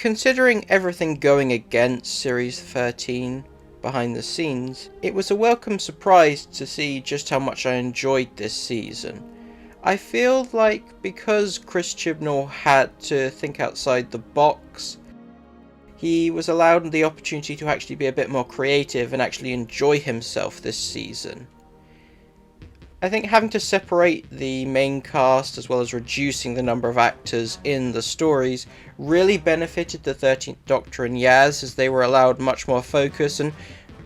considering everything going against Series 13 behind the scenes, it was a welcome surprise to see just how much I enjoyed this season. I feel like because Chris Chibnall had to think outside the box, he was allowed the opportunity to actually be a bit more creative and actually enjoy himself this season. I think having to separate the main cast as well as reducing the number of actors in the stories really benefited the 13th Doctor and Yaz, as they were allowed much more focus, and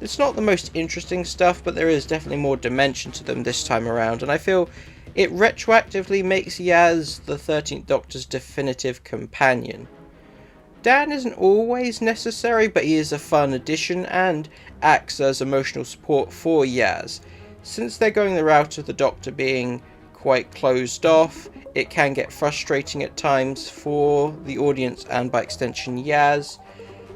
it's not the most interesting stuff, but there is definitely more dimension to them this time around, and I feel it retroactively makes Yaz the 13th Doctor's definitive companion. Dan isn't always necessary, but he is a fun addition and acts as emotional support for Yaz. Since they're going the route of the Doctor being quite closed off, it can get frustrating at times for the audience and by extension Yaz,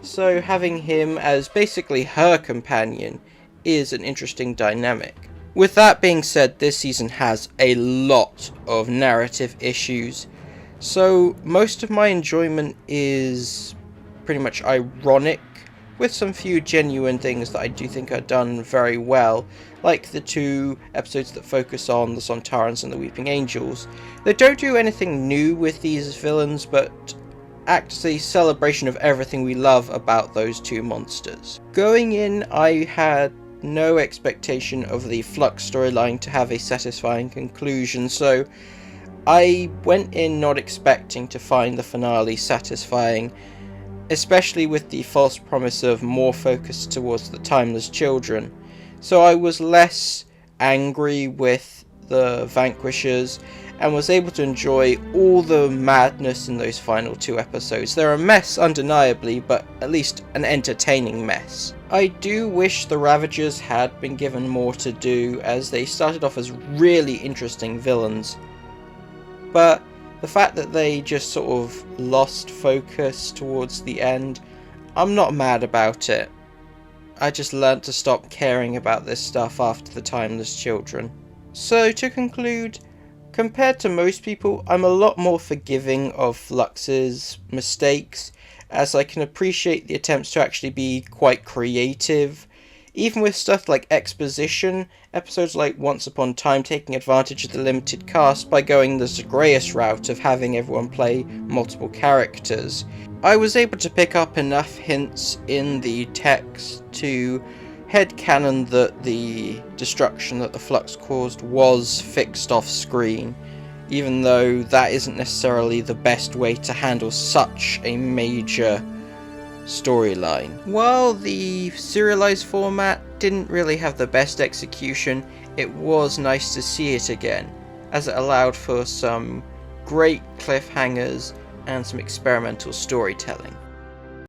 so having him as basically her companion is an interesting dynamic. With that being said, this season has a lot of narrative issues, so most of my enjoyment is pretty much ironic, with some few genuine things that I do think are done very well, like the 2 episodes that focus on the Sontarans and the Weeping Angels. They don't do anything new with these villains, but act as a celebration of everything we love about those 2 monsters. Going in, I had no expectation of the Flux storyline to have a satisfying conclusion, so I went in not expecting to find the finale satisfying, especially with the false promise of more focus towards the timeless children. So I was less angry with the Vanquishers and was able to enjoy all the madness in those final 2 episodes. They're a mess undeniably, but at least an entertaining mess. I do wish the Ravagers had been given more to do, as they started off as really interesting villains, but the fact that they just sort of lost focus towards the end, I'm not mad about it. I just learnt to stop caring about this stuff after the Timeless Children. So to conclude, compared to most people, I'm a lot more forgiving of Flux's mistakes, as I can appreciate the attempts to actually be quite creative. Even with stuff like exposition, episodes like Once Upon a Time taking advantage of the limited cast by going the Zagreus route of having everyone play multiple characters, I was able to pick up enough hints in the text to headcanon that the destruction that the Flux caused was fixed off screen, even though that isn't necessarily the best way to handle such a major storyline. While the serialized format didn't really have the best execution, it was nice to see it again, as it allowed for some great cliffhangers and some experimental storytelling.